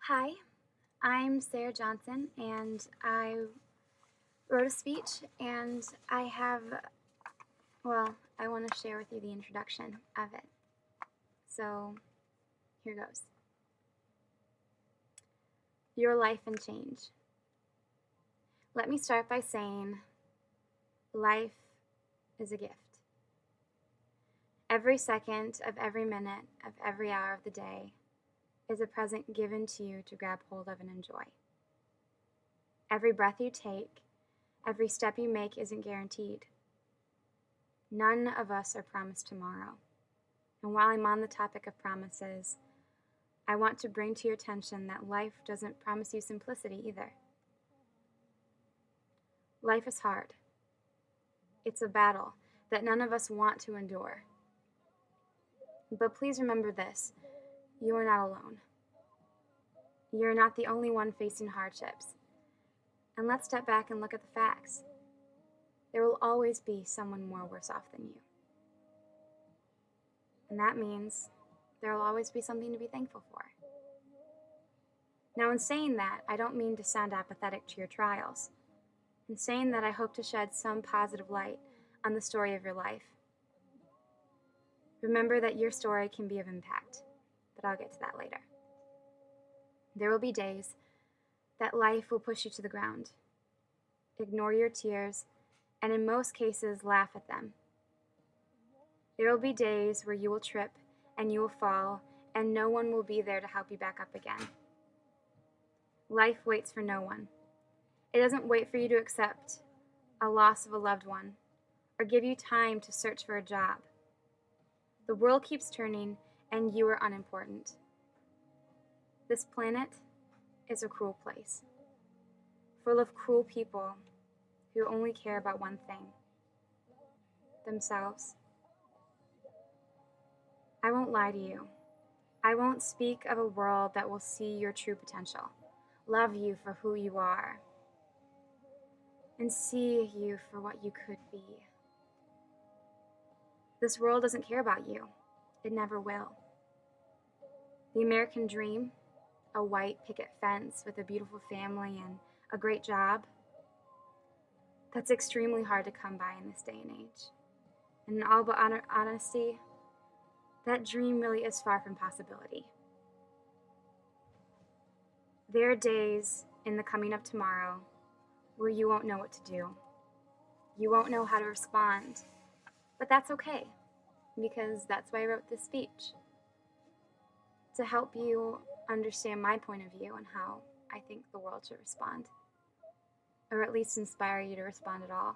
Hi, I'm Sarah Johnson, and I wrote a speech, and I want to share with you the introduction of it. So, here goes. Your life and change. Let me start by saying life is a gift. Every second of every minute of every hour of the day is a present given to you to grab hold of and enjoy. Every breath you take, every step you make isn't guaranteed. None of us are promised tomorrow. And while I'm on the topic of promises, I want to bring to your attention that life doesn't promise you simplicity either. Life is hard. It's a battle that none of us want to endure. But please remember this, you are not alone. You're not the only one facing hardships. And let's step back and look at the facts. There will always be someone more worse off than you. And that means there will always be something to be thankful for. Now, in saying that, I don't mean to sound apathetic to your trials. In saying that, I hope to shed some positive light on the story of your life. Remember that your story can be of impact, but I'll get to that later. There will be days that life will push you to the ground, ignore your tears, and in most cases, laugh at them. There will be days where you will trip and you will fall, and no one will be there to help you back up again. Life waits for no one. It doesn't wait for you to accept a loss of a loved one or give you time to search for a job. The world keeps turning, and you are unimportant. This planet is a cruel place, full of cruel people who only care about one thing: themselves. I won't lie to you. I won't speak of a world that will see your true potential, love you for who you are, and see you for what you could be. This world doesn't care about you. It never will. The American dream, a white picket fence with a beautiful family and a great job, that's extremely hard to come by in this day and age. And in all but honesty, that dream really is far from possibility. There are days in the coming of tomorrow where you won't know what to do. You won't know how to respond, but that's okay, because that's why I wrote this speech. To help you understand my point of view and how I think the world should respond, or at least inspire you to respond at all.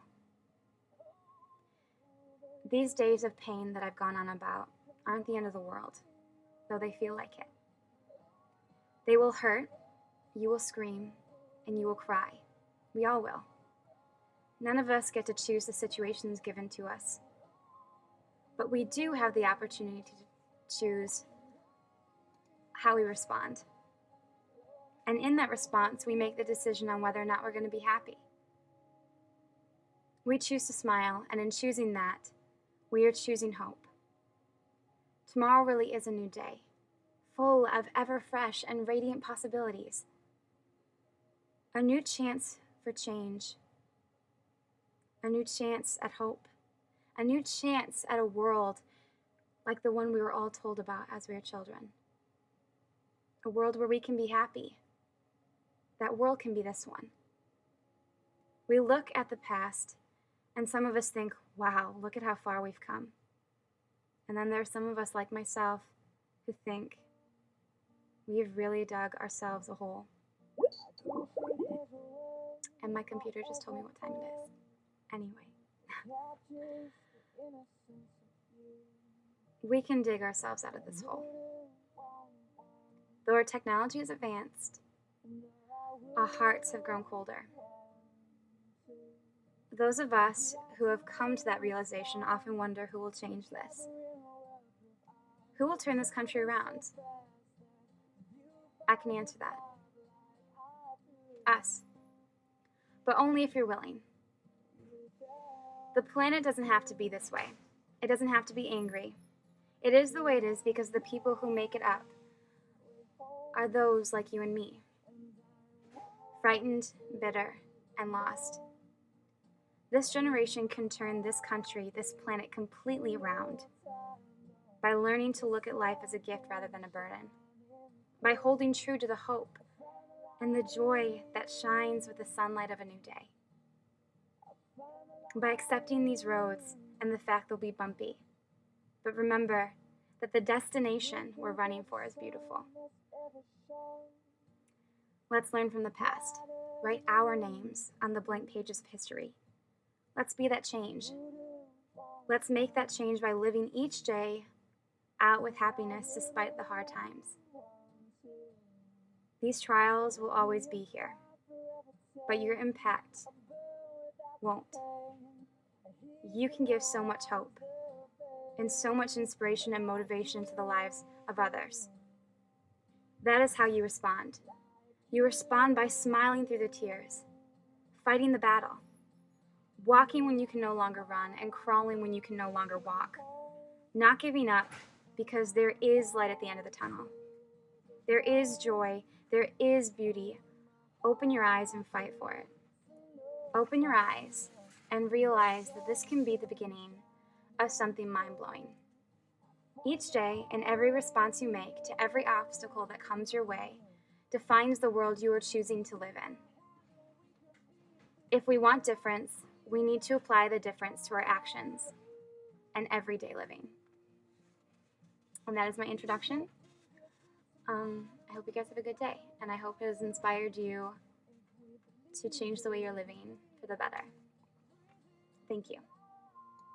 These days of pain that I've gone on about aren't the end of the world, though they feel like it. They will hurt, you will scream, and you will cry. We all will. None of us get to choose the situations given to us, but we do have the opportunity to choose how we respond. And in that response, we make the decision on whether or not we're going to be happy. We choose to smile, and in choosing that, we are choosing hope. Tomorrow really is a new day, full of ever fresh and radiant possibilities. A new chance for change, a new chance at hope, a new chance at a world like the one we were all told about as we were children. A world where we can be happy. That world can be this one. We look at the past, and some of us think, wow, look at how far we've come. And then there are some of us, like myself, who think we've really dug ourselves a hole. And my computer just told me what time it is. Anyway. We can dig ourselves out of this hole. Though our technology is advanced, our hearts have grown colder. Those of us who have come to that realization often wonder who will change this. Who will turn this country around? I can answer that. Us. But only if you're willing. The planet doesn't have to be this way. It doesn't have to be angry. It is the way it is because the people who make it up are those like you and me, frightened, bitter, and lost. This generation can turn this country, this planet completely around by learning to look at life as a gift rather than a burden, by holding true to the hope and the joy that shines with the sunlight of a new day, by accepting these roads and the fact they'll be bumpy. But remember that the destination we're running for is beautiful. Let's learn from the past. Write our names on the blank pages of history. Let's be that change. Let's make that change by living each day out with happiness despite the hard times. These trials will always be here, but your impact won't. You can give so much hope and so much inspiration and motivation to the lives of others. That is how you respond. You respond by smiling through the tears, fighting the battle, walking when you can no longer run, and crawling when you can no longer walk. Not giving up, because there is light at the end of the tunnel. There is joy. There is beauty. Open your eyes and fight for it. Open your eyes and realize that this can be the beginning of something mind-blowing. Each day and every response you make to every obstacle that comes your way defines the world you are choosing to live in. If we want difference, we need to apply the difference to our actions and everyday living. And that is my introduction. I hope you guys have a good day, and I hope it has inspired you to change the way you're living for the better. Thank you.